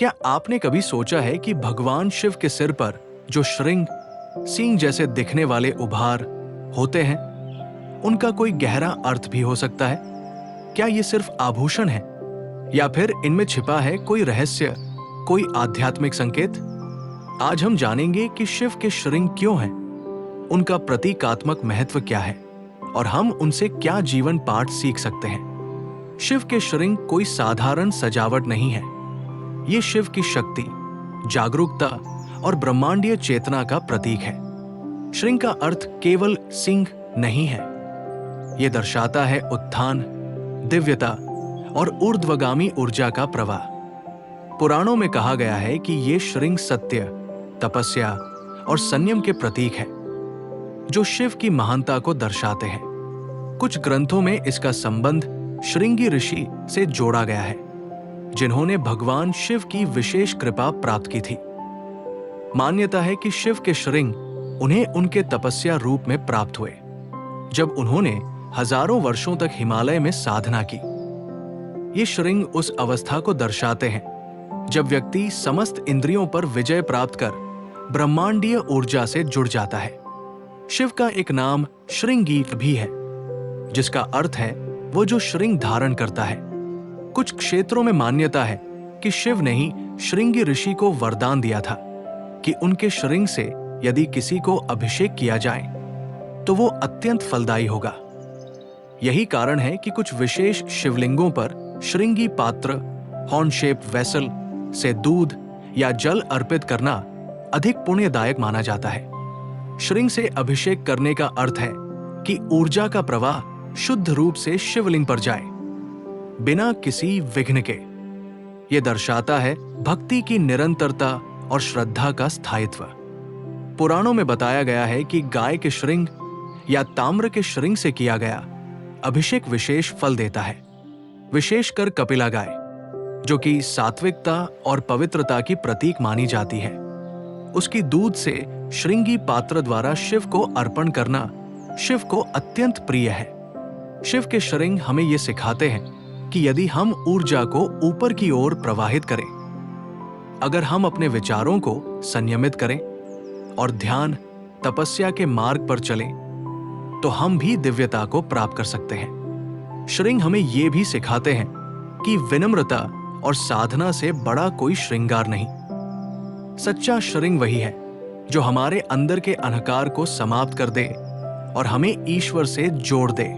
क्या आपने कभी सोचा है कि भगवान शिव के सिर पर जो श्रृंग सींग जैसे दिखने वाले उभार होते हैं, उनका कोई गहरा अर्थ भी हो सकता है? क्या ये सिर्फ आभूषण है या फिर इनमें छिपा है कोई रहस्य, कोई आध्यात्मिक संकेत? आज हम जानेंगे कि शिव के श्रृंग क्यों हैं, उनका प्रतीकात्मक महत्व क्या है और हम उनसे क्या जीवन पाठ सीख सकते हैं। शिव के श्रृंग कोई साधारण सजावट नहीं है। ये शिव की शक्ति, जागरूकता और ब्रह्मांडीय चेतना का प्रतीक है। श्रृंग का अर्थ केवल सिंह नहीं है। ये दर्शाता है उत्थान, दिव्यता और ऊर्ध्वगामी ऊर्जा का प्रवाह। पुराणों में कहा गया है कि ये श्रृंग सत्य, तपस्या और संयम के प्रतीक है, जो शिव की महानता को दर्शाते हैं। कुछ ग्रंथों में इसका संबंध श्रृंगी ऋषि से जोड़ा गया है, जिन्होंने भगवान शिव की विशेष कृपा प्राप्त की थी। मान्यता है कि शिव के श्रृंग उन्हें उनके तपस्या रूप में प्राप्त हुए, जब उन्होंने हजारों वर्षों तक हिमालय में साधना की। ये श्रृंग उस अवस्था को दर्शाते हैं जब व्यक्ति समस्त इंद्रियों पर विजय प्राप्त कर ब्रह्मांडीय ऊर्जा से जुड़ जाता है। शिव का एक नाम श्रृंगी भी है, जिसका अर्थ है वो जो श्रृंग धारण करता है। कुछ क्षेत्रों में मान्यता है कि शिव ने ही श्रृंगी ऋषि को वरदान दिया था कि उनके श्रृंग से यदि किसी को अभिषेक किया जाए तो वो अत्यंत फलदायी होगा। यही कारण है कि कुछ विशेष शिवलिंगों पर श्रृंगी पात्र, हॉर्न शेप वेसल से दूध या जल अर्पित करना अधिक पुण्यदायक माना जाता है। श्रृंग से अभिषेक करने का अर्थ है कि ऊर्जा का प्रवाह शुद्ध रूप से शिवलिंग पर जाए, बिना किसी विघ्न के। यह दर्शाता है भक्ति की निरंतरता और श्रद्धा का स्थायित्व। पुराणों में बताया गया है कि गाय के श्रृंग या ताम्र के श्रृंग से किया गया अभिषेक विशेष फल देता है, विशेषकर कपिला गाय, जो कि सात्विकता और पवित्रता की प्रतीक मानी जाती है। उसकी दूध से श्रृंगी पात्र द्वारा शिव को अर्पण करना शिव को अत्यंत प्रिय है। शिव के श्रृंग हमें ये सिखाते हैं कि यदि हम ऊर्जा को ऊपर की ओर प्रवाहित करें, अगर हम अपने विचारों को संयमित करें और ध्यान, तपस्या के मार्ग पर चलें, तो हम भी दिव्यता को प्राप्त कर सकते हैं। श्रृंग हमें ये भी सिखाते हैं कि विनम्रता और साधना से बड़ा कोई श्रृंगार नहीं। सच्चा श्रृंग वही है जो हमारे अंदर के अंधकार को समाप्त कर दे और हमें ईश्वर से जोड़ दे।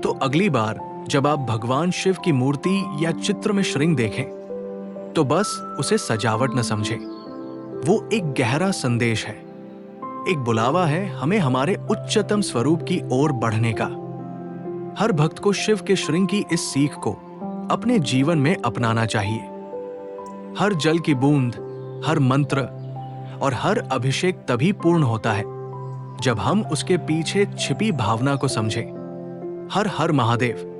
तो अगली बार जब आप भगवान शिव की मूर्ति या चित्र में श्रृंग देखें, तो बस उसे सजावट न समझें। वो एक गहरा संदेश है, एक बुलावा है हमें हमारे उच्चतम स्वरूप की ओर बढ़ने का। हर भक्त को शिव के श्रृंग की इस सीख को अपने जीवन में अपनाना चाहिए। हर जल की बूंद, हर मंत्र और हर अभिषेक तभी पूर्ण होता है जब हम उसके पीछे छिपी भावना को समझें। हर हर महादेव।